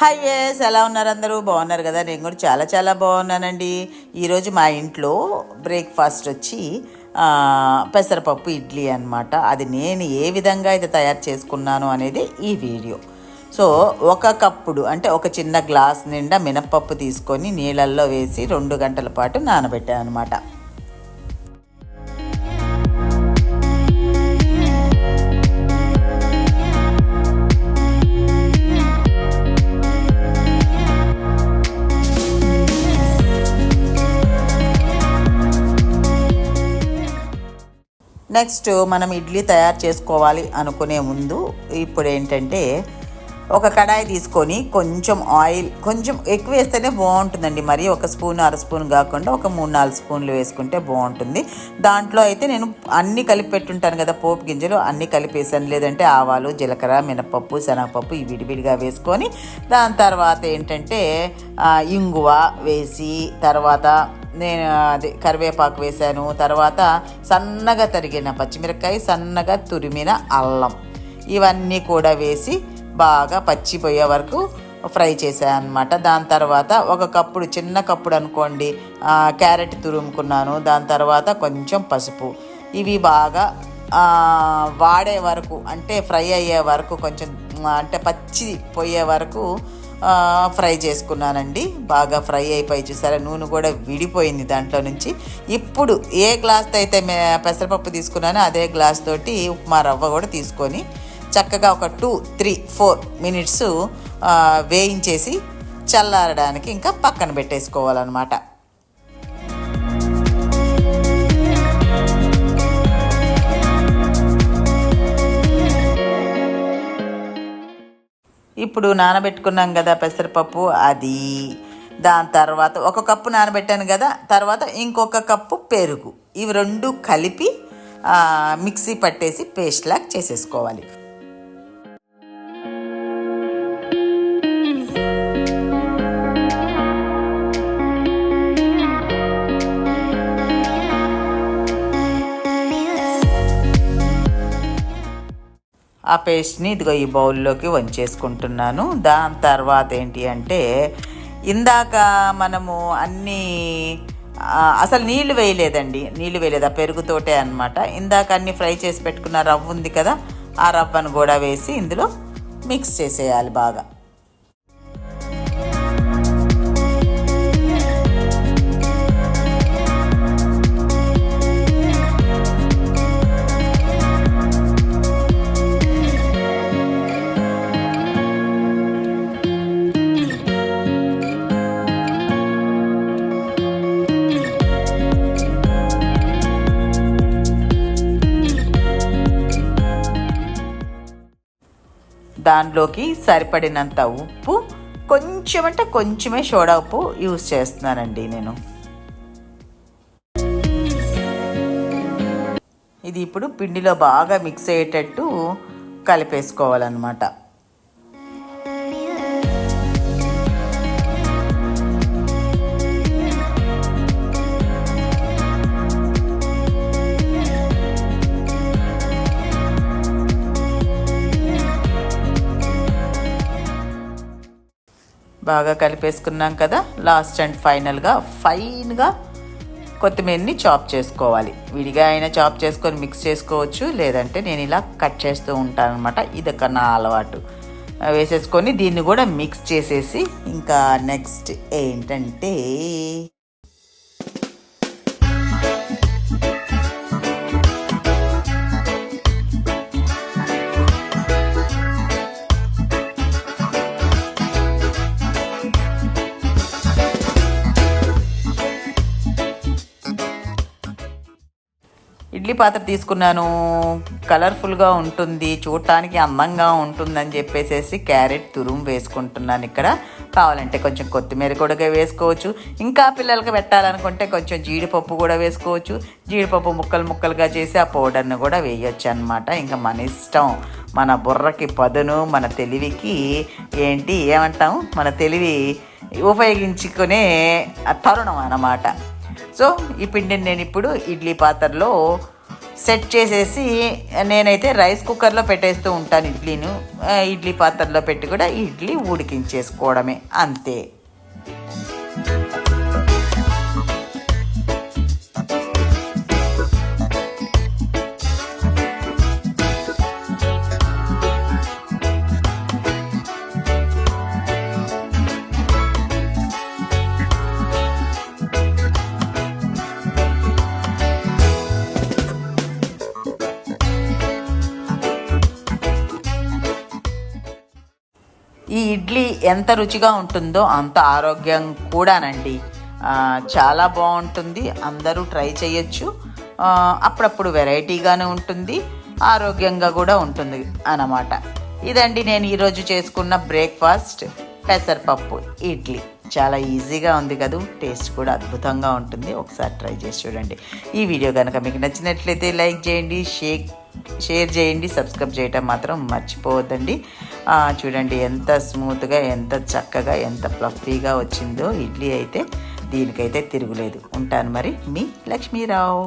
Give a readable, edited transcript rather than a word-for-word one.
Hi వేస్, ఎలా ఉన్నారు? అందరూ బాగున్నారు కదా? నేను కూడా చాలా చాలా బాగున్నానండి. ఈరోజు మా ఇంట్లో బ్రేక్ఫాస్ట్ వచ్చి పెసరపప్పు ఇడ్లీ అనమాట. అది నేను ఏ విధంగా అయితే తయారు చేసుకున్నాను అనేది ఈ వీడియో. సో ఒక కప్పుడు అంటే ఒక చిన్న గ్లాస్ నిండా మినప్పప్పు తీసుకొని నీళ్ళల్లో వేసి 2 గంటల పాటు నానబెట్టాను అనమాట. నెక్స్ట్ మనం ఇడ్లీ తయారు చేసుకోవాలి అనుకునే ముందు ఇప్పుడు ఏంటంటే ఒక కడాయి తీసుకొని కొంచెం ఆయిల్ కొంచెం ఎక్కువ వేస్తేనే బాగుంటుందండి. మరి 1 స్పూన్ 1/2 స్పూన్ కాకుండా ఒక 3-4 స్పూన్లు వేసుకుంటే బాగుంటుంది. దాంట్లో అయితే నేను అన్నీ కలిపి పెట్టుంటాను కదా, పోపు గింజలు అన్నీ కలిపేసాను. లేదంటే ఆవాలు, జీలకర్ర, మినపప్పు, శనగపప్పు ఇవి విడివిడిగా వేసుకొని దాని తర్వాత ఏంటంటే ఇంగువ వేసి తర్వాత నేను కరివేపాకు వేసాను. తర్వాత సన్నగా తరిగిన పచ్చిమిరపకాయ, సన్నగా తురిమిన అల్లం ఇవన్నీ కూడా వేసి బాగా పచ్చిపోయే వరకు ఫ్రై చేశాను అనమాట. దాని తర్వాత ఒక కప్పుడు, చిన్న కప్పుడు అనుకోండి, క్యారెట్ తురుముకున్నాను. దాని తర్వాత కొంచెం పసుపు, ఇవి బాగా వాడే వరకు అంటే ఫ్రై అయ్యే వరకు కొంచెం అంటే పచ్చి పోయే వరకు ఫ్రై చేసుకున్నానండి. బాగా ఫ్రై అయిపోయి చూసారా, నూనె కూడా విడిపోయింది దాంట్లో నుంచి. ఇప్పుడు ఏ గ్లాస్తో అయితే పెసరపప్పు తీసుకున్నానో అదే గ్లాస్ తోటి ఉప్మా రవ్వ కూడా తీసుకొని చక్కగా ఒక 2-3-4 మినిట్స్ వేయించేసి చల్లారడానికి ఇంకా పక్కన పెట్టేసుకోవాలన్నమాట. ఇప్పుడు నానబెట్టుకున్నాం కదా పెసరపప్పు, అది దాని తర్వాత 1 కప్పు నానబెట్టాను కదా, తర్వాత ఇంకొక కప్పు పెరుగు, ఇవి 2 కలిపి మిక్సీ పట్టేసి పేస్ట్ లాగా చేసేసుకోవాలి. ఆ పేస్ట్ని ఇదిగో ఈ బౌల్లోకి వంచేసుకుంటున్నాను. దాని తర్వాత ఏంటి అంటే ఇందాక మనము అన్నీ అసలు నీళ్లు వేయలేదండి, ఆ పెరుగుతోటే అనమాట. ఇందాక అన్నీ ఫ్రై చేసి పెట్టుకున్న రవ్వ ఉంది కదా, ఆ రవ్వను కూడా వేసి ఇందులో మిక్స్ చేసేయాలి బాగా. దానిలోకి సరిపడినంత ఉప్పు, కొంచెం అంటే కొంచెమే సోడా ఉప్పు యూజ్ చేస్తున్నానండి నేను. ఇది ఇప్పుడు పిండిలో బాగా మిక్స్ అయ్యేటట్టు కలిపేసుకోవాలన్నమాట. బాగా కలిపేసుకున్నాం కదా, లాస్ట్ అండ్ ఫైనల్గా ఫైన్గా కొత్తిమీరని చాప్ చేసుకోవాలి. విడిగా అయినా చాప్ చేసుకొని మిక్స్ చేసుకోవచ్చు, లేదంటే నేను ఇలా కట్ చేస్తూ ఉంటాను అనమాట. ఇదొక నా అలవాటు. వేసేసుకొని దీన్ని కూడా మిక్స్ చేసేసి ఇంకా నెక్స్ట్ ఏంటంటే ఇడ్లీ పాత్ర తీసుకున్నాను. కలర్ఫుల్గా ఉంటుంది, చూడటానికి అందంగా ఉంటుందని చెప్పేసి క్యారెట్ తురుము వేసుకుంటున్నాను ఇక్కడ. కావాలంటే కొంచెం కొత్తిమీర కూడా వేసుకోవచ్చు. ఇంకా పిల్లలకి పెట్టాలనుకుంటే కొంచెం జీడిపప్పు కూడా వేసుకోవచ్చు. జీడిపప్పు ముక్కలుగా చేసి ఆ పౌడర్ని కూడా వేయొచ్చు అనమాట. ఇంకా మన ఇష్టం, మన బుర్రకి పదును, మన తెలివికి ఏమంటాం, మన తెలివి ఉపయోగించుకునే తరుణం అన్నమాట. సో ఈ పిండిని నేను ఇప్పుడు ఇడ్లీ పాత్రలో సెట్ చేసేసి నేనైతే రైస్ కుక్కర్లో పెట్టేస్తూ ఉంటాను ఇడ్లీను. ఇడ్లీ పాత్రలో పెట్టి కూడా ఇడ్లీ ఉడికించేసుకోవడమే, అంతే. ఈ ఇడ్లీ ఎంత రుచిగా ఉంటుందో అంత ఆరోగ్యం కూడానండి. చాలా బాగుంటుంది, అందరూ ట్రై చేయొచ్చు. అప్పుడప్పుడు వెరైటీగానే ఉంటుంది, ఆరోగ్యంగా కూడా ఉంటుంది అన్నమాట. ఇదండి నేను ఈరోజు చేసుకున్న బ్రేక్ఫాస్ట్, పెసరపప్పు ఇడ్లీ. చాలా ఈజీగా ఉంది కదా, టేస్ట్ కూడా అద్భుతంగా ఉంటుంది. ఒకసారి ట్రై చేసి చూడండి. ఈ వీడియో కనుక మీకు నచ్చినట్లయితే లైక్ చేయండి, షేర్ చేయండి, సబ్స్క్రైబ్ చేయటం మాత్రం మర్చిపోవద్దండి. చూడండి ఎంత స్మూత్గా, ఎంత చక్కగా, ఎంత ఫ్లఫీగా వచ్చిందో ఇడ్లీ అయితే. దీనికైతే తిరుగులేదు. ఉంటాను మరి, మీ లక్ష్మీరావు.